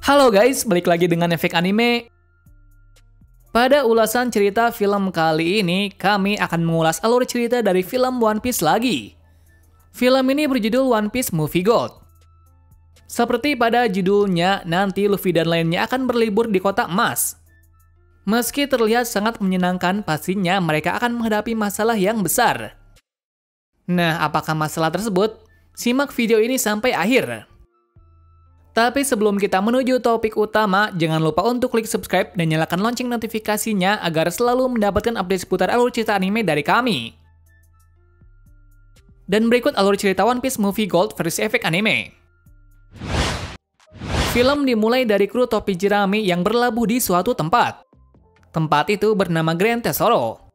Halo guys, balik lagi dengan Efek Anime. Pada ulasan cerita film kali ini, kami akan mengulas alur cerita dari film One Piece lagi. Film ini berjudul One Piece Movie Gold. Seperti pada judulnya, nanti Luffy dan lainnya akan berlibur di kota emas. Meski terlihat sangat menyenangkan, pastinya mereka akan menghadapi masalah yang besar. Nah, apakah masalah tersebut? Simak video ini sampai akhir. Tapi sebelum kita menuju topik utama, jangan lupa untuk klik subscribe dan nyalakan lonceng notifikasinya agar selalu mendapatkan update seputar alur cerita anime dari kami. Dan berikut alur cerita One Piece Movie Gold versi Efek Anime. Film dimulai dari kru topi jerami yang berlabuh di suatu tempat. Tempat itu bernama Grand Tesoro.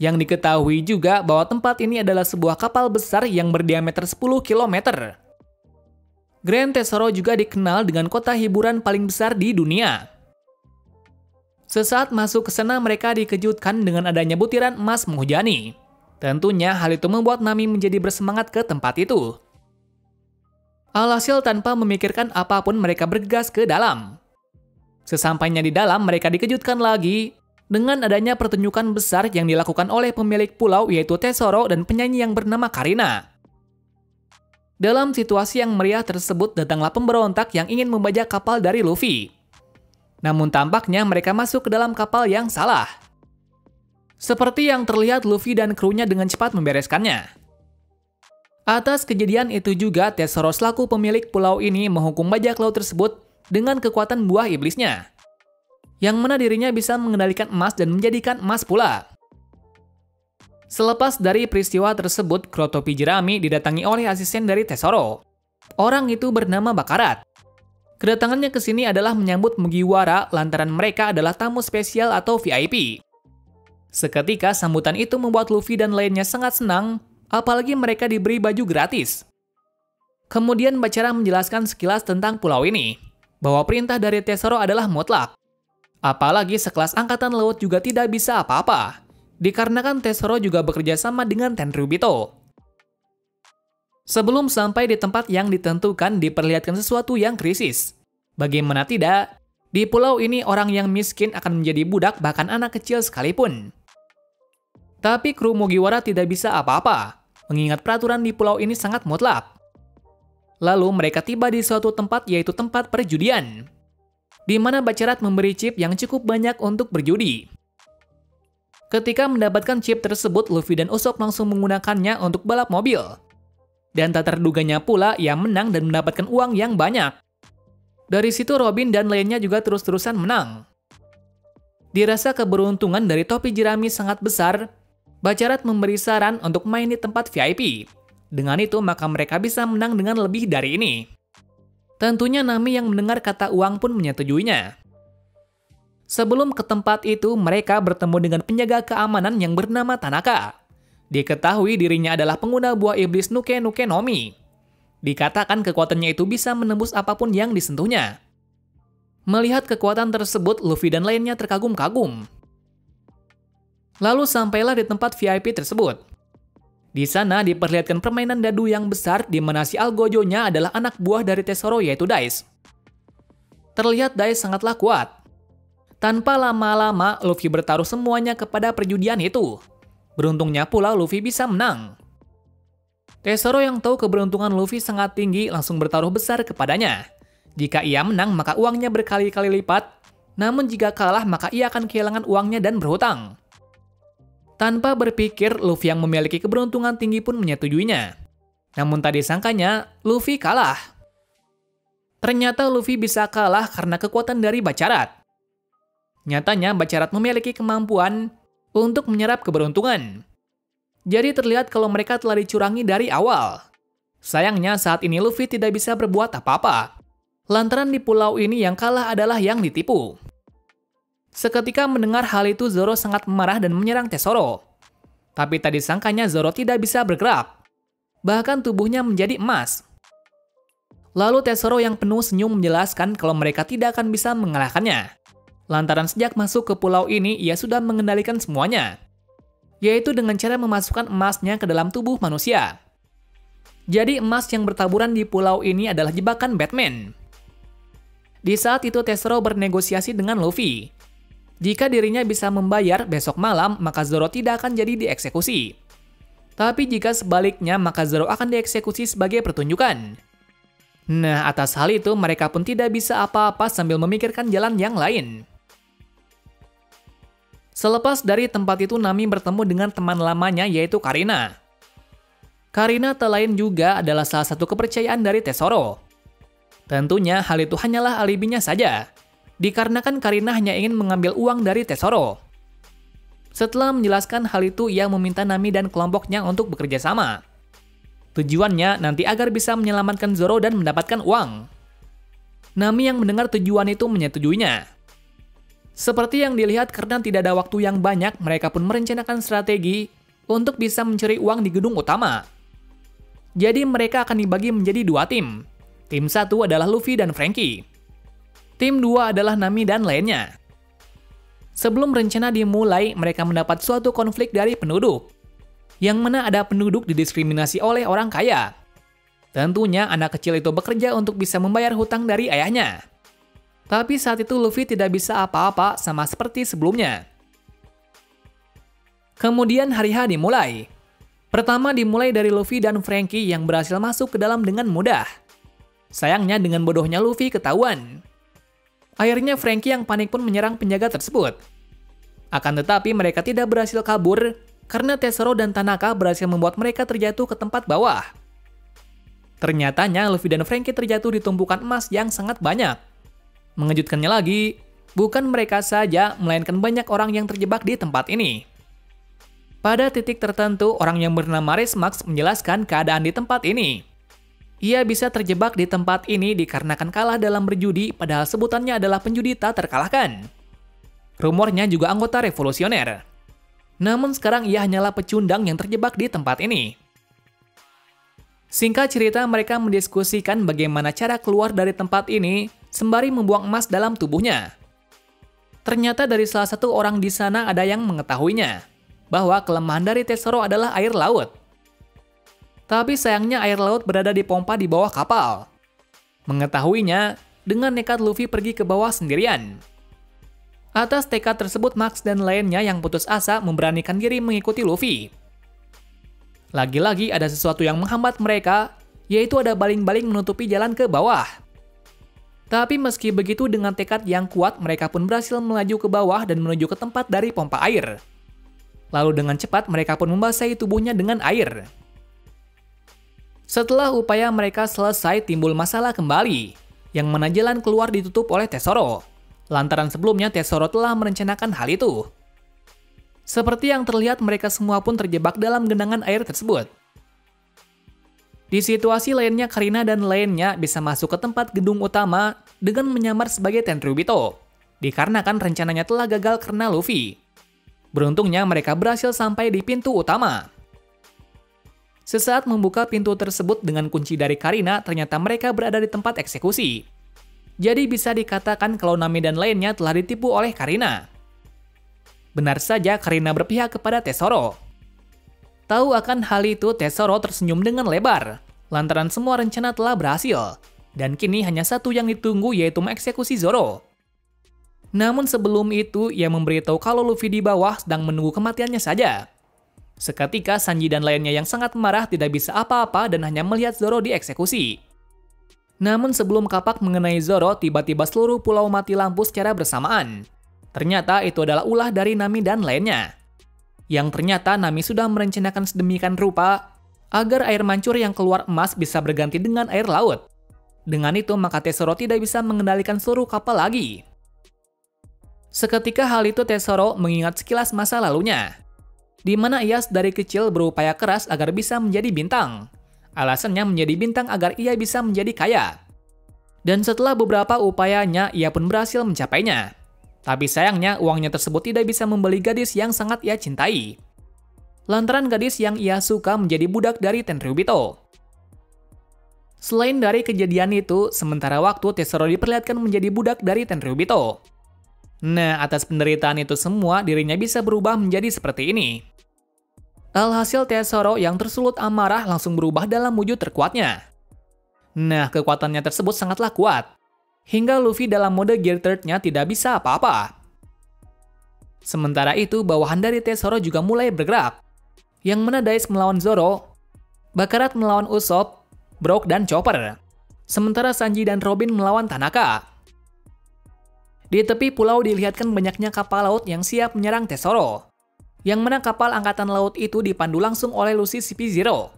Yang diketahui juga bahwa tempat ini adalah sebuah kapal besar yang berdiameter 10 km. Grand Tesoro juga dikenal dengan kota hiburan paling besar di dunia. Sesaat masuk ke sana, mereka dikejutkan dengan adanya butiran emas menghujani. Tentunya hal itu membuat Nami menjadi bersemangat ke tempat itu. Alhasil tanpa memikirkan apapun mereka bergegas ke dalam. Sesampainya di dalam, mereka dikejutkan lagi dengan adanya pertunjukan besar yang dilakukan oleh pemilik pulau yaitu Tesoro dan penyanyi yang bernama Karina. Dalam situasi yang meriah tersebut, datanglah pemberontak yang ingin membajak kapal dari Luffy. Namun tampaknya mereka masuk ke dalam kapal yang salah. Seperti yang terlihat, Luffy dan krunya dengan cepat membereskannya. Atas kejadian itu juga, Tesoro selaku pemilik pulau ini menghukum bajak laut tersebut dengan kekuatan buah iblisnya, yang mana dirinya bisa mengendalikan emas dan menjadikan emas pula. Selepas dari peristiwa tersebut, kru topi jerami didatangi oleh asisten dari Tesoro. Orang itu bernama Bakarat. Kedatangannya ke sini adalah menyambut Mugiwara lantaran mereka adalah tamu spesial atau VIP. Seketika sambutan itu membuat Luffy dan lainnya sangat senang, apalagi mereka diberi baju gratis. Kemudian Bachara menjelaskan sekilas tentang pulau ini, bahwa perintah dari Tesoro adalah mutlak. Apalagi sekelas angkatan laut juga tidak bisa apa-apa, dikarenakan Tesoro juga bekerja sama dengan Tenryubito. Sebelum sampai di tempat yang ditentukan, diperlihatkan sesuatu yang krisis. Bagaimana tidak, di pulau ini orang yang miskin akan menjadi budak bahkan anak kecil sekalipun. Tapi kru Mugiwara tidak bisa apa-apa, mengingat peraturan di pulau ini sangat mutlak. Lalu mereka tiba di suatu tempat yaitu tempat perjudian, di mana Bachara memberi chip yang cukup banyak untuk berjudi. Ketika mendapatkan chip tersebut, Luffy dan Usopp langsung menggunakannya untuk balap mobil. Dan tak terduganya pula, ia menang dan mendapatkan uang yang banyak. Dari situ Robin dan lainnya juga terus-terusan menang. Dirasa keberuntungan dari topi jerami sangat besar, Bachara memberi saran untuk main di tempat VIP. Dengan itu, maka mereka bisa menang dengan lebih dari ini. Tentunya Nami yang mendengar kata uang pun menyetujuinya. Sebelum ke tempat itu, mereka bertemu dengan penjaga keamanan yang bernama Tanaka. Diketahui dirinya adalah pengguna buah iblis Nuke Nuke no Mi. Dikatakan kekuatannya itu bisa menembus apapun yang disentuhnya. Melihat kekuatan tersebut, Luffy dan lainnya terkagum-kagum. Lalu sampailah di tempat VIP tersebut. Di sana diperlihatkan permainan dadu yang besar di mana si Algojo-nya adalah anak buah dari Tesoro yaitu Dice. Terlihat Dice sangatlah kuat. Tanpa lama-lama, Luffy bertaruh semuanya kepada perjudian itu. Beruntungnya pula Luffy bisa menang. Tesoro yang tahu keberuntungan Luffy sangat tinggi langsung bertaruh besar kepadanya. Jika ia menang, maka uangnya berkali-kali lipat. Namun jika kalah, maka ia akan kehilangan uangnya dan berhutang. Tanpa berpikir, Luffy yang memiliki keberuntungan tinggi pun menyetujuinya. Namun tak disangkanya, Luffy kalah. Ternyata Luffy bisa kalah karena kekuatan dari Bachara. Nyatanya, Bachara memiliki kemampuan untuk menyerap keberuntungan. Jadi terlihat kalau mereka telah dicurangi dari awal. Sayangnya saat ini Luffy tidak bisa berbuat apa-apa. Lantaran di pulau ini yang kalah adalah yang ditipu. Seketika mendengar hal itu, Zoro sangat marah dan menyerang Tesoro. Tapi tak disangkanya Zoro tidak bisa bergerak. Bahkan tubuhnya menjadi emas. Lalu Tesoro yang penuh senyum menjelaskan kalau mereka tidak akan bisa mengalahkannya. Lantaran sejak masuk ke pulau ini, ia sudah mengendalikan semuanya. Yaitu dengan cara memasukkan emasnya ke dalam tubuh manusia. Jadi emas yang bertaburan di pulau ini adalah jebakan Batman. Di saat itu Tesoro bernegosiasi dengan Luffy. Jika dirinya bisa membayar besok malam, maka Zoro tidak akan jadi dieksekusi. Tapi jika sebaliknya, maka Zoro akan dieksekusi sebagai pertunjukan. Nah, atas hal itu mereka pun tidak bisa apa-apa sambil memikirkan jalan yang lain. Selepas dari tempat itu, Nami bertemu dengan teman lamanya yaitu Karina. Karina tak lain juga adalah salah satu kepercayaan dari Tesoro. Tentunya hal itu hanyalah alibinya saja, dikarenakan Karina hanya ingin mengambil uang dari Tesoro. Setelah menjelaskan hal itu, ia meminta Nami dan kelompoknya untuk bekerja sama. Tujuannya nanti agar bisa menyelamatkan Zoro dan mendapatkan uang. Nami yang mendengar tujuan itu menyetujuinya. Seperti yang dilihat, karena tidak ada waktu yang banyak, mereka pun merencanakan strategi untuk bisa mencuri uang di gedung utama. Jadi mereka akan dibagi menjadi dua tim. Tim satu adalah Luffy dan Franky. Tim 2 adalah Nami dan lainnya. Sebelum rencana dimulai, mereka mendapat suatu konflik dari penduduk. Yang mana ada penduduk didiskriminasi oleh orang kaya. Tentunya anak kecil itu bekerja untuk bisa membayar hutang dari ayahnya. Tapi saat itu Luffy tidak bisa apa-apa sama seperti sebelumnya. Kemudian hari H dimulai. Pertama dimulai dari Luffy dan Franky yang berhasil masuk ke dalam dengan mudah. Sayangnya dengan bodohnya Luffy ketahuan. Akhirnya Franky yang panik pun menyerang penjaga tersebut. Akan tetapi mereka tidak berhasil kabur karena Tesoro dan Tanaka berhasil membuat mereka terjatuh ke tempat bawah. Ternyatanya Luffy dan Franky terjatuh di tumpukan emas yang sangat banyak. Mengejutkannya lagi, bukan mereka saja melainkan banyak orang yang terjebak di tempat ini. Pada titik tertentu, orang yang bernama Resmax menjelaskan keadaan di tempat ini. Ia bisa terjebak di tempat ini dikarenakan kalah dalam berjudi, padahal sebutannya adalah penjudi tak terkalahkan. Rumornya juga anggota revolusioner. Namun sekarang ia hanyalah pecundang yang terjebak di tempat ini. Singkat cerita, mereka mendiskusikan bagaimana cara keluar dari tempat ini sembari membuang emas dalam tubuhnya. Ternyata dari salah satu orang di sana ada yang mengetahuinya, bahwa kelemahan dari Tesoro adalah air laut. Tapi sayangnya air laut berada di pompa di bawah kapal. Mengetahuinya, dengan nekat Luffy pergi ke bawah sendirian. Atas tekad tersebut, Max dan lainnya yang putus asa memberanikan diri mengikuti Luffy. Lagi-lagi ada sesuatu yang menghambat mereka, yaitu ada baling-baling menutupi jalan ke bawah. Tapi meski begitu, dengan tekad yang kuat, mereka pun berhasil melaju ke bawah dan menuju ke tempat dari pompa air. Lalu dengan cepat mereka pun membasahi tubuhnya dengan air. Setelah upaya mereka selesai, timbul masalah kembali, yang mana jalan keluar ditutup oleh Tesoro, lantaran sebelumnya Tesoro telah merencanakan hal itu. Seperti yang terlihat, mereka semua pun terjebak dalam genangan air tersebut. Di situasi lainnya, Karina dan lainnya bisa masuk ke tempat gedung utama dengan menyamar sebagai Tenryubito, dikarenakan rencananya telah gagal karena Luffy. Beruntungnya mereka berhasil sampai di pintu utama. Sesaat membuka pintu tersebut dengan kunci dari Karina, ternyata mereka berada di tempat eksekusi. Jadi bisa dikatakan kalau Nami dan lainnya telah ditipu oleh Karina. Benar saja, Karina berpihak kepada Tesoro. Tahu akan hal itu, Tesoro tersenyum dengan lebar, lantaran semua rencana telah berhasil, dan kini hanya satu yang ditunggu, yaitu mengeksekusi Zoro. Namun sebelum itu, ia memberitahu kalau Luffy di bawah sedang menunggu kematiannya saja. Seketika, Sanji dan lainnya yang sangat marah tidak bisa apa-apa dan hanya melihat Zoro dieksekusi. Namun sebelum kapak mengenai Zoro, tiba-tiba seluruh pulau mati lampu secara bersamaan. Ternyata itu adalah ulah dari Nami dan lainnya. Yang ternyata Nami sudah merencanakan sedemikian rupa agar air mancur yang keluar emas bisa berganti dengan air laut. Dengan itu, maka Tesoro tidak bisa mengendalikan seluruh kapal lagi. Seketika hal itu, Tesoro mengingat sekilas masa lalunya, di mana ia dari kecil berupaya keras agar bisa menjadi bintang. Alasannya menjadi bintang agar ia bisa menjadi kaya. Dan setelah beberapa upayanya, ia pun berhasil mencapainya. Tapi sayangnya, uangnya tersebut tidak bisa membeli gadis yang sangat ia cintai. Lantaran gadis yang ia suka menjadi budak dari Tenryubito. Selain dari kejadian itu, sementara waktu Tesoro diperlihatkan menjadi budak dari Tenryubito. Nah, atas penderitaan itu semua, dirinya bisa berubah menjadi seperti ini. Alhasil Tesoro yang tersulut amarah langsung berubah dalam wujud terkuatnya. Nah, kekuatannya tersebut sangatlah kuat. hingga Luffy dalam mode Gear Third-nya tidak bisa apa-apa. Sementara itu, bawahan dari Tesoro juga mulai bergerak, yang mana Dice melawan Zoro, Bakarat melawan Usopp, Brook dan Chopper, sementara Sanji dan Robin melawan Tanaka. Di tepi pulau dilihatkan banyaknya kapal laut yang siap menyerang Tesoro, yang mana kapal angkatan laut itu dipandu langsung oleh Lucy CP0.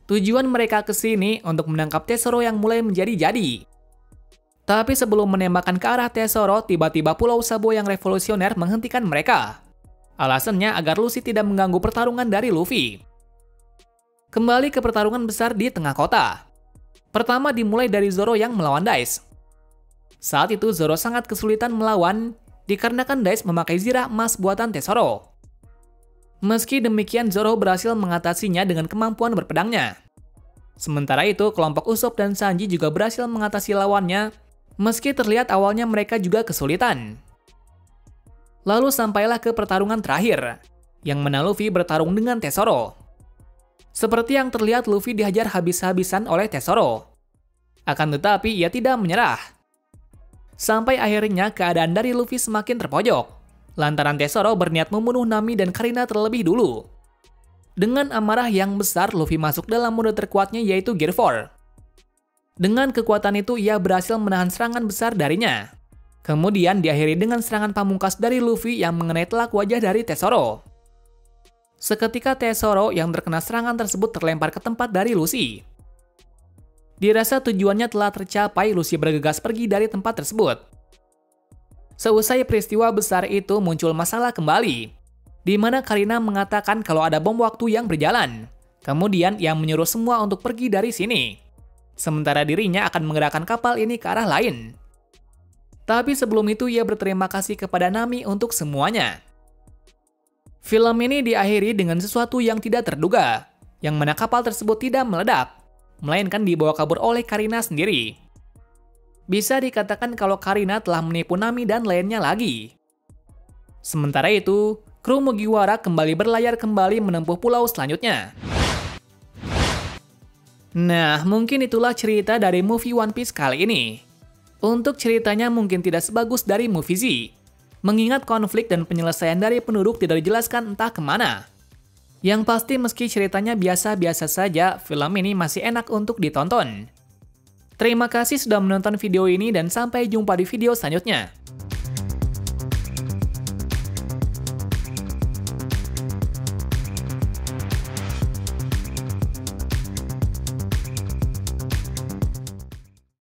Tujuan mereka ke sini untuk menangkap Tesoro yang mulai menjadi-jadi. Tapi sebelum menembakkan ke arah Tesoro, tiba-tiba Pulau Sabo yang revolusioner menghentikan mereka. Alasannya agar Lucy tidak mengganggu pertarungan dari Luffy. Kembali ke pertarungan besar di tengah kota. Pertama dimulai dari Zoro yang melawan Dice. Saat itu Zoro sangat kesulitan melawan dikarenakan Dice memakai zirah emas buatan Tesoro. Meski demikian, Zoro berhasil mengatasinya dengan kemampuan berpedangnya. Sementara itu, kelompok Usopp dan Sanji juga berhasil mengatasi lawannya, meski terlihat awalnya mereka juga kesulitan. Lalu sampailah ke pertarungan terakhir, yang mana Luffy bertarung dengan Tesoro. Seperti yang terlihat, Luffy dihajar habis-habisan oleh Tesoro. Akan tetapi, ia tidak menyerah. Sampai akhirnya keadaan dari Luffy semakin terpojok, lantaran Tesoro berniat membunuh Nami dan Karina terlebih dulu. Dengan amarah yang besar, Luffy masuk dalam mode terkuatnya yaitu Gear 4. Dengan kekuatan itu, ia berhasil menahan serangan besar darinya. Kemudian diakhiri dengan serangan pamungkas dari Luffy yang mengenai telak wajah dari Tesoro. Seketika Tesoro yang terkena serangan tersebut terlempar ke tempat dari Lucy. Dirasa tujuannya telah tercapai, Lucy bergegas pergi dari tempat tersebut. Seusai peristiwa besar itu muncul masalah kembali, di mana Karina mengatakan kalau ada bom waktu yang berjalan. Kemudian ia menyuruh semua untuk pergi dari sini. Sementara dirinya akan menggerakkan kapal ini ke arah lain. Tapi sebelum itu ia berterima kasih kepada Nami untuk semuanya. Film ini diakhiri dengan sesuatu yang tidak terduga, yang mana kapal tersebut tidak meledak, melainkan dibawa kabur oleh Karina sendiri. Bisa dikatakan kalau Karina telah menipu Nami dan lainnya lagi. Sementara itu, kru Mugiwara kembali berlayar kembali menempuh pulau selanjutnya. Nah, mungkin itulah cerita dari movie One Piece kali ini. Untuk ceritanya mungkin tidak sebagus dari movie Z, mengingat konflik dan penyelesaian dari penduduk tidak dijelaskan entah kemana. Yang pasti meski ceritanya biasa-biasa saja, film ini masih enak untuk ditonton. Terima kasih sudah menonton video ini dan sampai jumpa di video selanjutnya.